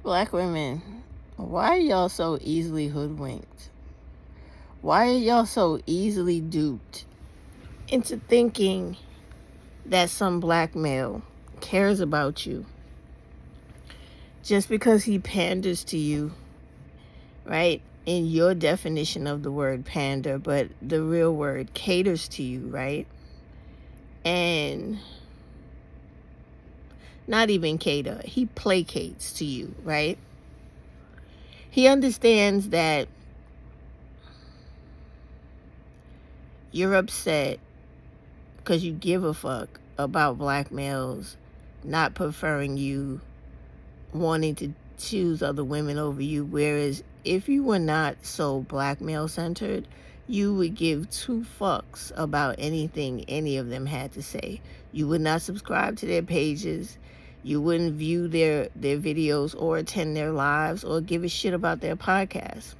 Black women, why are y'all so easily hoodwinked? Why are y'all so easily duped into thinking that some black male cares about you just because he panders to you, right? In your definition of the word pander, but the real word caters to you, right? And not even cater, he placates to you, right? He understands that you're upset because you give a fuck about black males not preferring you, wanting to choose other women over you. Whereas if you were not so black male centered, you would give two fucks about anything any of them had to say. You would not subscribe to their pages. You wouldn't view their videos or attend their lives or give a shit about their podcast.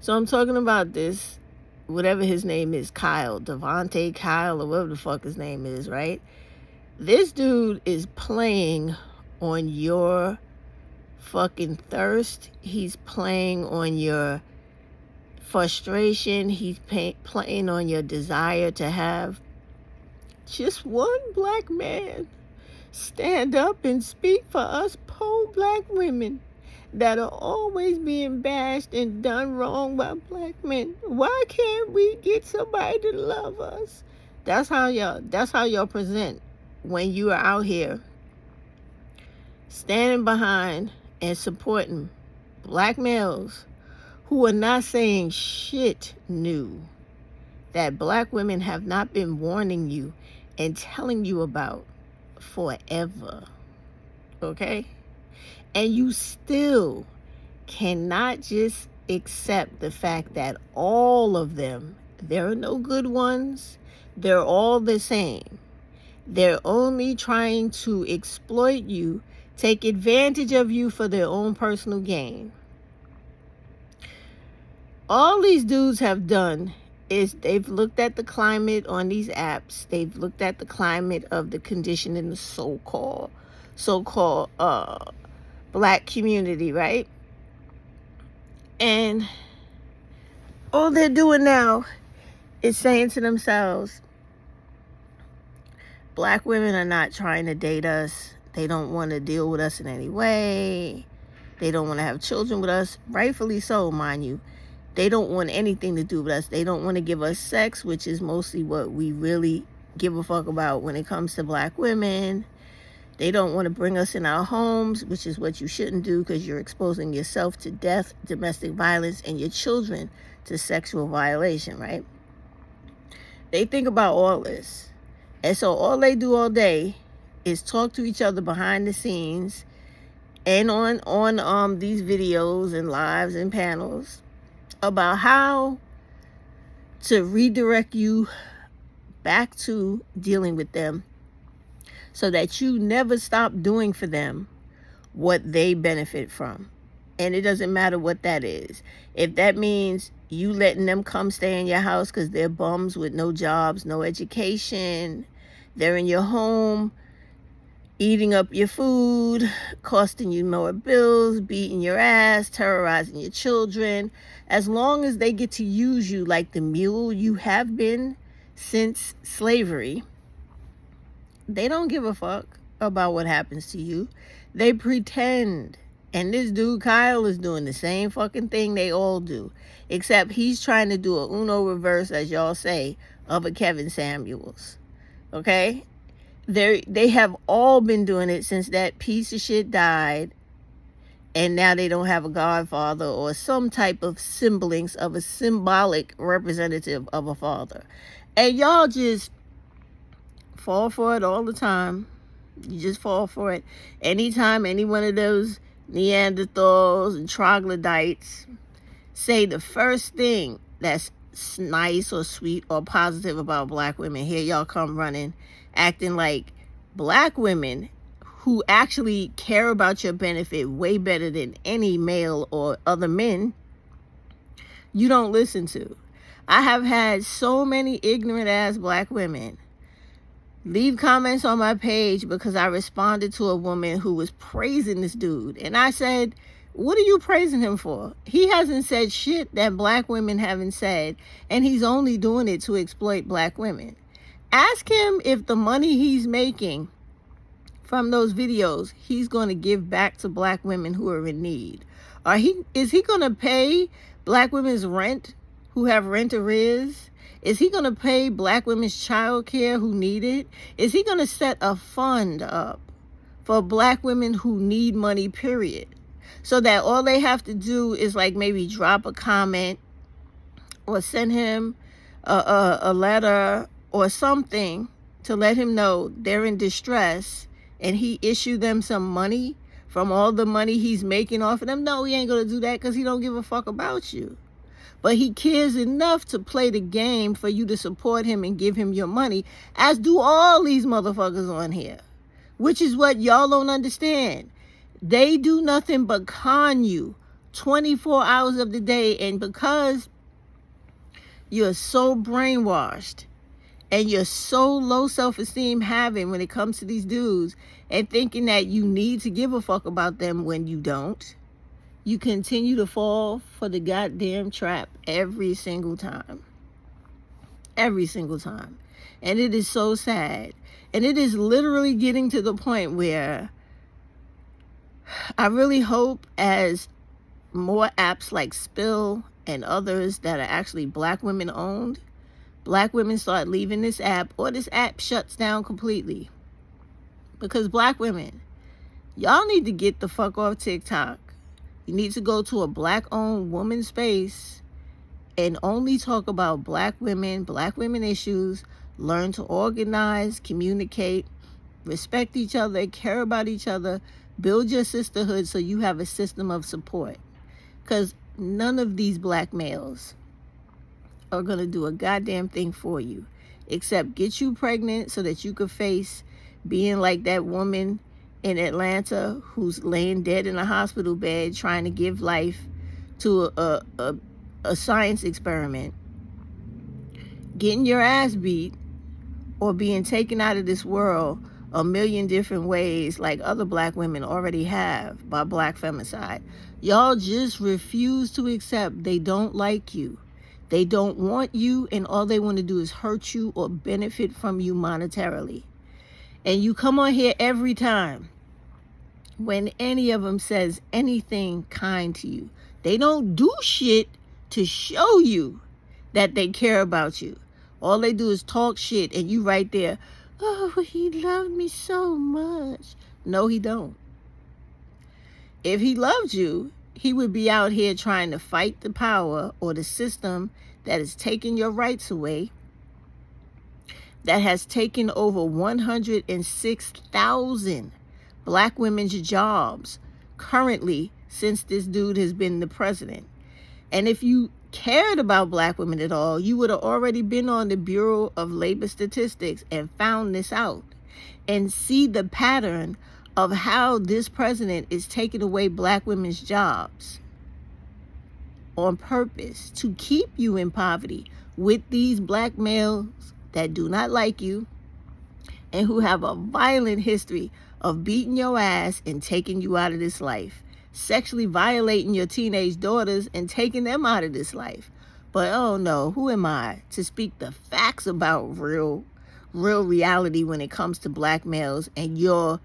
So I'm talking about this, whatever his name is, Kyle, Devontae Kyle, or whatever the fuck his name is, right? This dude is playing on your fucking thirst. He's playing on your frustration. He's playing on your desire to have just one black man stand up and speak for us poor black women that are always being bashed and done wrong by black men. Why can't we get somebody to love us? That's how y'all present when you are out here standing behind and supporting black males who are not saying shit new that black women have not been warning you and telling you about forever. Okay? And you still cannot just accept the fact that all of them, there are no good ones, they're all the same. They're only trying to exploit you, take advantage of you for their own personal gain. All these dudes have done is they've looked at the climate on these apps. They've looked at the climate of the condition in the so-called black community, right? And all they're doing now is saying to themselves, black women are not trying to date us. They don't want to deal with us in any way. They don't want to have children with us. Rightfully so, mind you. They don't want anything to do with us. They don't want to give us sex, which is mostly what we really give a fuck about when it comes to black women. They don't want to bring us in our homes, which is what you shouldn't do because you're exposing yourself to death, domestic violence, and your children to sexual violation, right? They think about all this. And so all they do all day is talk to each other behind the scenes and on these videos and lives and panels about how to redirect you back to dealing with them so that you never stop doing for them what they benefit from. And it doesn't matter what that is. If that means you letting them come stay in your house because they're bums with no jobs, no education, they're in your home, eating up your food, costing you more bills, beating your ass, terrorizing your children. As long as they get to use you like the mule you have been since slavery, they don't give a fuck about what happens to you. They pretend. And this dude, Kyle, is doing the same fucking thing they all do. Except he's trying to do a Uno reverse, as y'all say, of a Kevin Samuels. Okay? They have all been doing it since that piece of shit died, and now they don't have a godfather or some type of semblance of a symbolic representative of a father. And y'all just fall for it all the time. You just fall for it. Anytime any one of those Neanderthals and troglodytes say the first thing that's nice or sweet or positive about black women, here y'all come running, acting like black women who actually care about your benefit way better than any male or other men, you don't listen to. I have had so many ignorant ass black women leave comments on my page because I responded to a woman who was praising this dude. And I said, what are you praising him for? He hasn't said shit that black women haven't said, and he's only doing it to exploit black women. Ask him if the money he's making from those videos, he's going to give back to black women who are in need. Is he going to pay black women's rent who have rent arrears? Is he going to pay black women's child care who need it? Is he going to set a fund up for black women who need money, period? So that all they have to do is like maybe drop a comment or send him a letter or something to let him know they're in distress, and he issue them some money from all the money he's making off of them. No, he ain't going to do that because he don't give a fuck about you. But he cares enough to play the game for you to support him and give him your money, as do all these motherfuckers on here, which is what y'all don't understand. They do nothing but con you 24 hours of the day. And because you're so brainwashed and you're so low self-esteem having when it comes to these dudes and thinking that you need to give a fuck about them when you don't, you continue to fall for the goddamn trap every single time. Every single time. And it is so sad. And it is literally getting to the point where I really hope as more apps like Spill and others that are actually black women owned, black women start leaving this app, or this app shuts down completely. Because black women, y'all need to get the fuck off TikTok. You need to go to a black-owned woman space and only talk about black women issues, learn to organize, communicate, respect each other, care about each other, build your sisterhood so you have a system of support. Because none of these black males are going to do a goddamn thing for you except get you pregnant so that you could face being like that woman in Atlanta who's laying dead in a hospital bed trying to give life to a science experiment, getting your ass beat, or being taken out of this world a million different ways like other black women already have by black femicide. Y'all just refuse to accept they don't like you. They don't want you, and all they want to do is hurt you or benefit from you monetarily. And you come on here every time when any of them says anything kind to you. They don't do shit to show you that they care about you. All they do is talk shit, and you right there, oh, he loved me so much. No, he don't. If he loved you, he would be out here trying to fight the power or the system that is taking your rights away, that has taken over 106,000 black women's jobs currently since this dude has been the president. And if you cared about black women at all, you would have already been on the Bureau of Labor Statistics and found this out and see the pattern of how this president is taking away black women's jobs on purpose to keep you in poverty with these black males that do not like you and who have a violent history of beating your ass and taking you out of this life, sexually violating your teenage daughters and taking them out of this life. But oh no, who am I to speak the facts about real reality when it comes to black males and your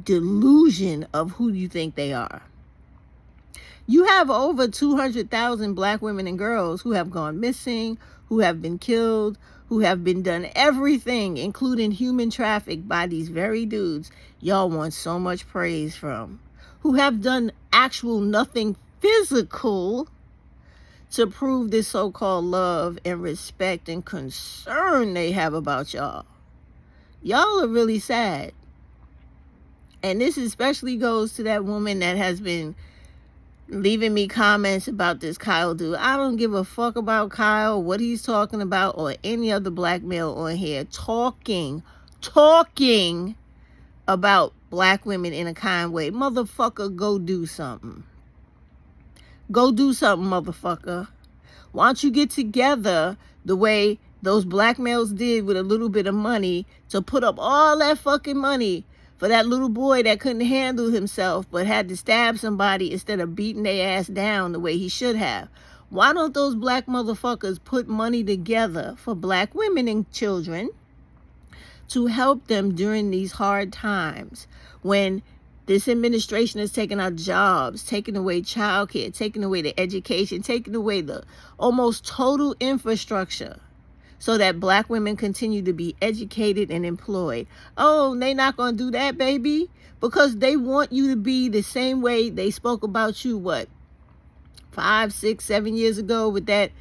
delusion of who you think they are? You have over 200,000 black women and girls who have gone missing, who have been killed, who have been done everything, including human traffic, by these very dudes y'all want so much praise from, who have done actual nothing physical to prove this so-called love and respect and concern they have about y'all. Y'all are really sad. And this especially goes to that woman that has been leaving me comments about this Kyle dude. I don't give a fuck about Kyle, what he's talking about, or any other black male on here talking about black women in a kind way. Motherfucker, go do something. Go do something, motherfucker. Why don't you get together the way those black males did with a little bit of money to put up all that fucking money for that little boy that couldn't handle himself but had to stab somebody instead of beating their ass down the way he should have. Why don't those black motherfuckers put money together for black women and children to help them during these hard times when this administration is taking our jobs, taking away childcare, taking away the education, taking away the almost total infrastructure so that black women continue to be educated and employed? Oh, they not going to do that, baby, because they want you to be the same way they spoke about you, 5, 6, 7 years ago with that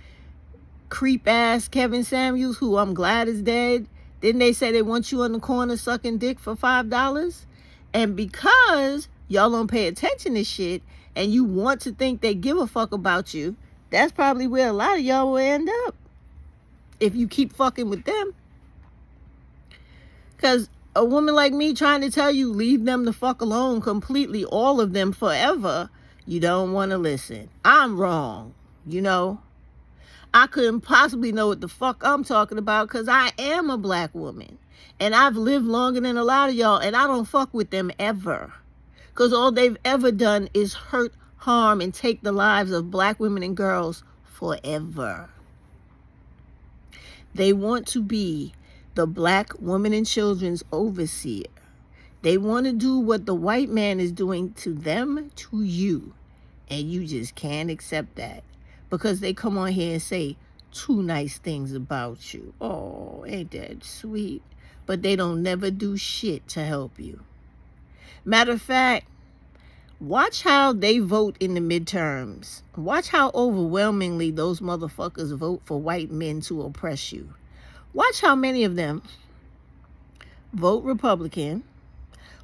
creep ass Kevin Samuels, who I'm glad is dead. Didn't they say they want you on the corner sucking dick for $5? And because y'all don't pay attention to shit and you want to think they give a fuck about you, that's probably where a lot of y'all will end up if you keep fucking with them. Because a woman like me trying to tell you, leave them the fuck alone completely, all of them forever, you don't want to listen. I'm wrong, I couldn't possibly know what the fuck I'm talking about because I am a black woman. And I've lived longer than a lot of y'all, and I don't fuck with them ever. Because all they've ever done is hurt, harm, and take the lives of black women and girls forever. They want to be the black woman and children's overseer. They want to do what the white man is doing to them, to you. And you just can't accept that. Because they come on here and say 2 nice things about you. Oh, ain't that sweet? But they don't never do shit to help you. Matter of fact, watch how they vote in the midterms. Watch how overwhelmingly those motherfuckers vote for white men to oppress you. Watch how many of them vote Republican.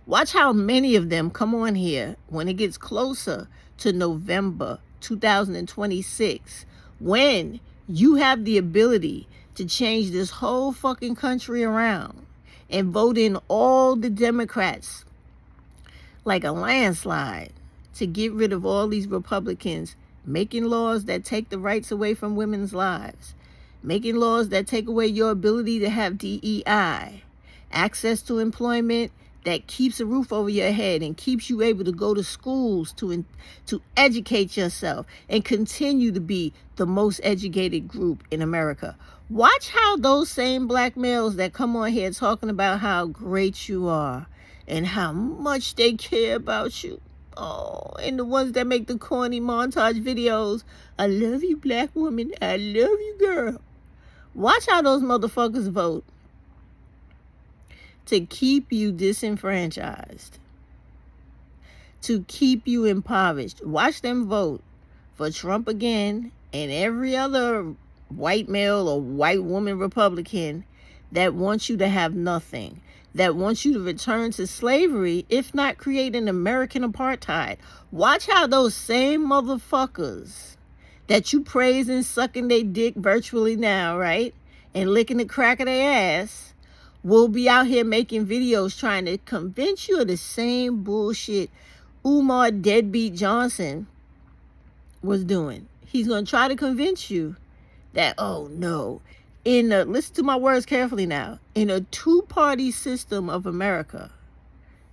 Watch how many of them come on here when it gets closer to November 2026, when you have the ability to change this whole fucking country around and vote in all the Democrats like a landslide to get rid of all these Republicans making laws that take the rights away from women's lives, making laws that take away your ability to have DEI, access to employment that keeps a roof over your head and keeps you able to go to schools to educate yourself and continue to be the most educated group in America. Watch how those same black males that come on here talking about how great you are and how much they care about you. Oh, and the ones that make the corny montage videos, I love you, black woman, I love you, girl. Watch how those motherfuckers vote to keep you disenfranchised, to keep you impoverished. Watch them vote for Trump again and every other white male or white woman Republican that wants you to have nothing, that wants you to return to slavery, if not create an American apartheid. Watch how those same motherfuckers that you praise and sucking their dick virtually now, right, and licking the crack of their ass, will be out here making videos trying to convince you of the same bullshit Umar Deadbeat Johnson was doing. He's going to try to convince you that, oh no, listen to my words carefully now, in a 2-party system of America,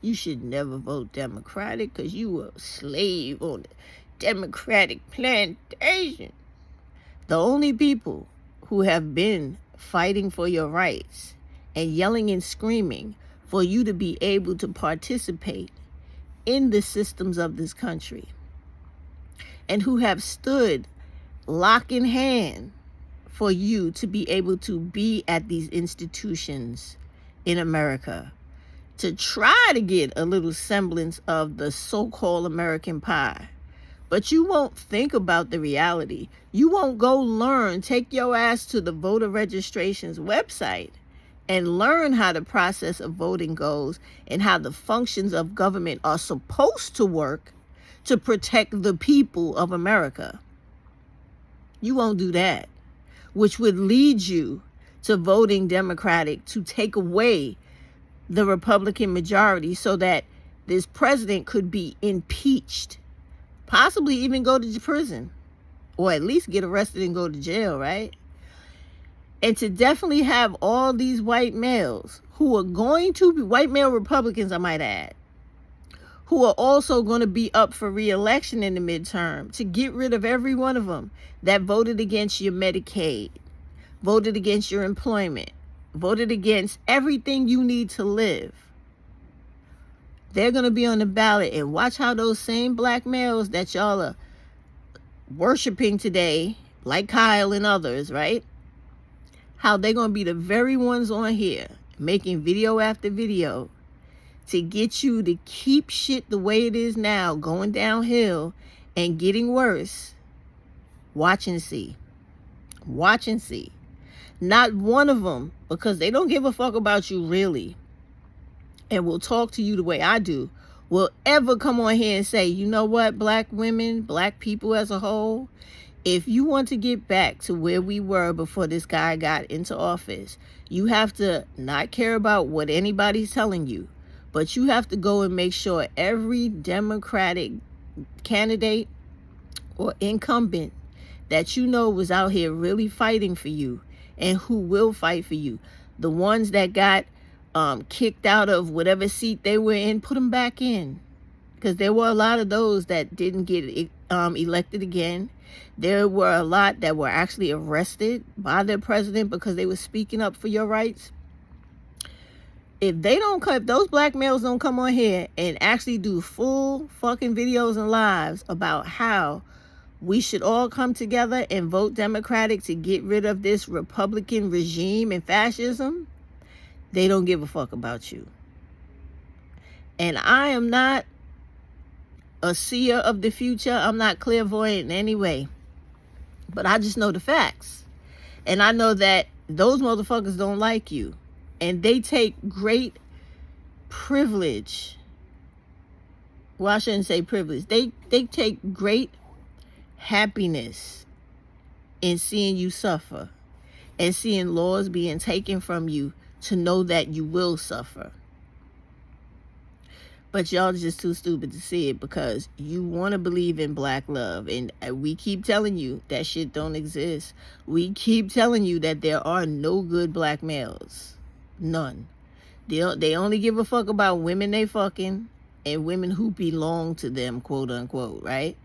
you should never vote Democratic because you were a slave on the Democratic plantation. The only people who have been fighting for your rights and yelling and screaming for you to be able to participate in the systems of this country, and who have stood lock in hand for you to be able to be at these institutions in America, to try to get a little semblance of the so-called American pie. But you won't think about the reality. You won't go learn, take your ass to the voter registration's website and learn how the process of voting goes and how the functions of government are supposed to work to protect the people of America. You won't do that, which would lead you to voting Democratic to take away the Republican majority so that this president could be impeached, possibly even go to prison, or at least get arrested and go to jail, right? And to definitely have all these white males who are going to be white male Republicans, I might add, who are also going to be up for re-election in the midterm, to get rid of every one of them that voted against your Medicaid, voted against your employment, voted against everything you need to live. They're going to be on the ballot. And watch how those same black males that y'all are worshiping today, like Kyle and others, right? How they're going to be the very ones on here making video after video to get you to keep shit the way it is now, going downhill and getting worse. Watch and see. Watch and see. Not one of them, because they don't give a fuck about you really, and will talk to you the way I do, will ever come on here and say, you know what, black women, black people as a whole, if you want to get back to where we were before this guy got into office, you have to not care about what anybody's telling you, but you have to go and make sure every Democratic candidate or incumbent that you know was out here really fighting for you and who will fight for you, the ones that got kicked out of whatever seat they were in, put them back in. Because there were a lot of those that didn't get elected again. There were a lot that were actually arrested by their president because they were speaking up for your rights. If those black males don't come on here and actually do full fucking videos and lives about how we should all come together and vote Democratic to get rid of this Republican regime and fascism, they don't give a fuck about you. And I am not a seer of the future. I'm not clairvoyant in any way. But I just know the facts. And I know that those motherfuckers don't like you. And they take great privilege. Well, I shouldn't say privilege. They take great happiness in seeing you suffer and seeing laws being taken from you to know that you will suffer. But y'all just too stupid to see it because you want to believe in black love. And we keep telling you that shit don't exist. We keep telling you that there are no good black males. None. They only give a fuck about women they fucking and women who belong to them, quote unquote, right?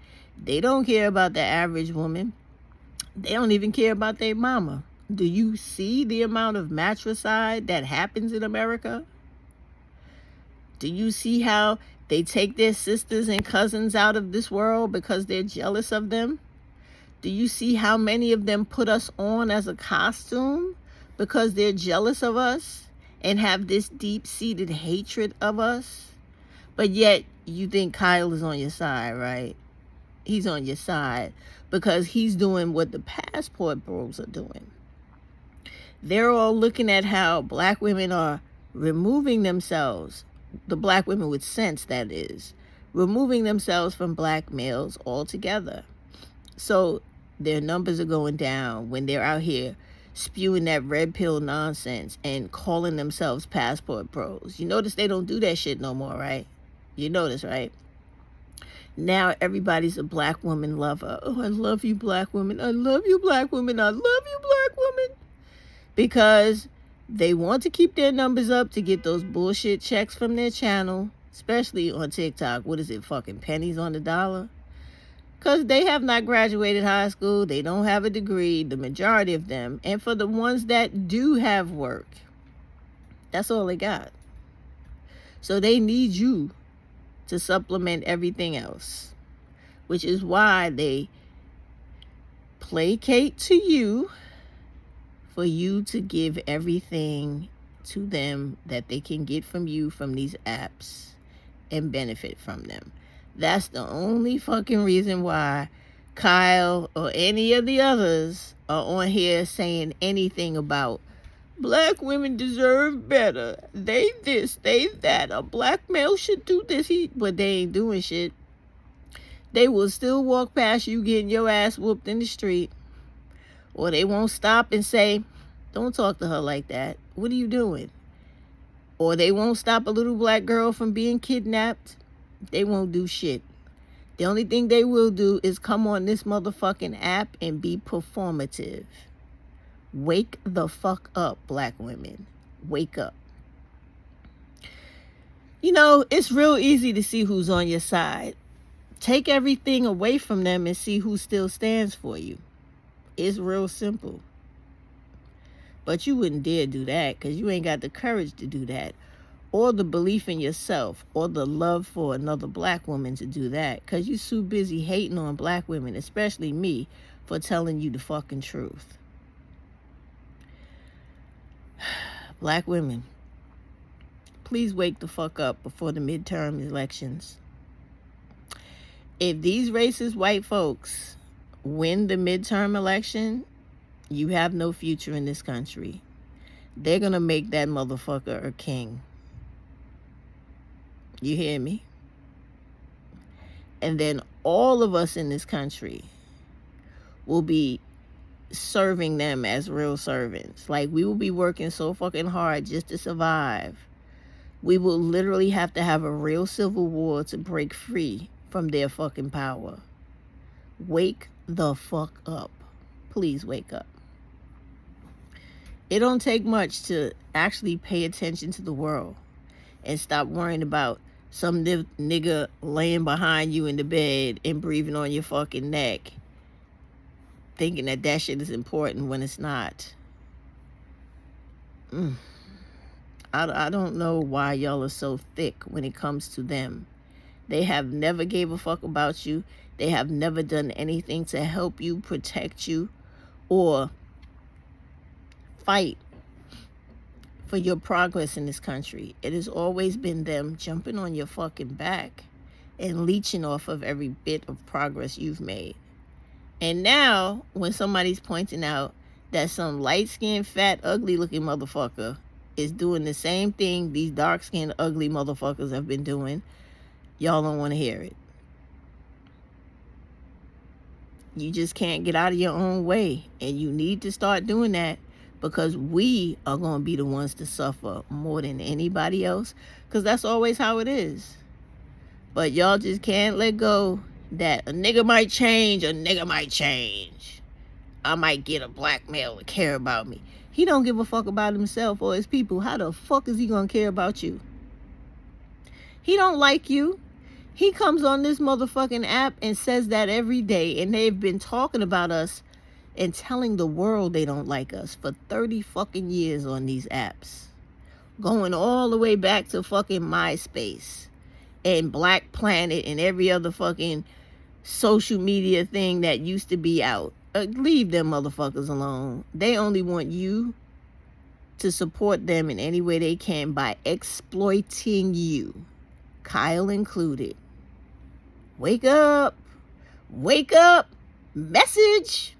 They don't care about the average woman. They don't even care about their mama. Do you see the amount of matricide that happens in America? Do you see how they take their sisters and cousins out of this world because they're jealous of them? Do you see how many of them put us on as a costume because they're jealous of us and have this deep-seated hatred of us? But yet you think Kyle is on your side, right? He's on your side because he's doing what the passport bros are doing. They're all looking at how black women are removing themselves, the black women with sense, that is, removing themselves from black males altogether. So their numbers are going down when they're out here spewing that red pill nonsense and calling themselves passport pros. You notice they don't do that shit no more, right? You notice, right? Now everybody's a black woman lover. Oh, I love you, black women. I love you, black women. I love you, black women. Because they want to keep their numbers up to get those bullshit checks from their channel, especially on TikTok. What is it, fucking pennies on the dollar? Because they have not graduated high school. They don't have a degree, the majority of them. And for the ones that do have work, that's all they got. So they need you to supplement everything else, which is why they placate to you for you to give everything to them that they can get from you from these apps and benefit from them. That's the only fucking reason why Kyle or any of the others are on here saying anything about black women deserve better. They this, they that. A black male should do this. But they ain't doing shit. They will still walk past you getting your ass whooped in the street. Or they won't stop and say, don't talk to her like that. What are you doing? Or they won't stop a little black girl from being kidnapped. They won't do shit. The only thing they will do is come on this motherfucking app and be performative. Wake the fuck up, black women. Wake up. You know, it's real easy to see who's on your side. Take everything away from them and see who still stands for you. It's real simple. But you wouldn't dare do that because you ain't got the courage to do that, or the belief in yourself, or the love for another black woman to do that, because you're too busy hating on black women, especially me, for telling you the fucking truth. Black women, please wake the fuck up before the midterm elections. If these racist white folks win the midterm election, you have no future in this country. They're gonna make that motherfucker a king. You hear me? And then all of us in this country will be serving them as real servants. Like, we will be working so fucking hard just to survive. We will literally have to have a real civil war to break free from their fucking power. Wake the fuck up. Please wake up. It don't take much to actually pay attention to the world and stop worrying about some nigga laying behind you in the bed and breathing on your fucking neck, thinking that that shit is important when it's not. I don't know why y'all are so thick when it comes to them. They have never gave a fuck about you. They have never done anything to help you, protect you, or fight for your progress in this country. It has always been them jumping on your fucking back and leeching off of every bit of progress you've made. And now, when somebody's pointing out that some light-skinned, fat, ugly-looking motherfucker is doing the same thing these dark-skinned, ugly motherfuckers have been doing, y'all don't want to hear it. You just can't get out of your own way, and you need to start doing that, because we are going to be the ones to suffer more than anybody else, because that's always how it is. But y'all just can't let go that a nigga might change, I might get a black male to care about me. He don't give a fuck about himself or his people. How the fuck is he going to care about you? He don't like you. He comes on this motherfucking app and says that every day, and they've been talking about us and telling the world they don't like us for 30 fucking years on these apps. Going all the way back to fucking MySpace and Black Planet and every other fucking social media thing that used to be out. Leave them motherfuckers alone. They only want you to support them in any way they can by exploiting you, Kyle included. Wake up. Wake up. Message.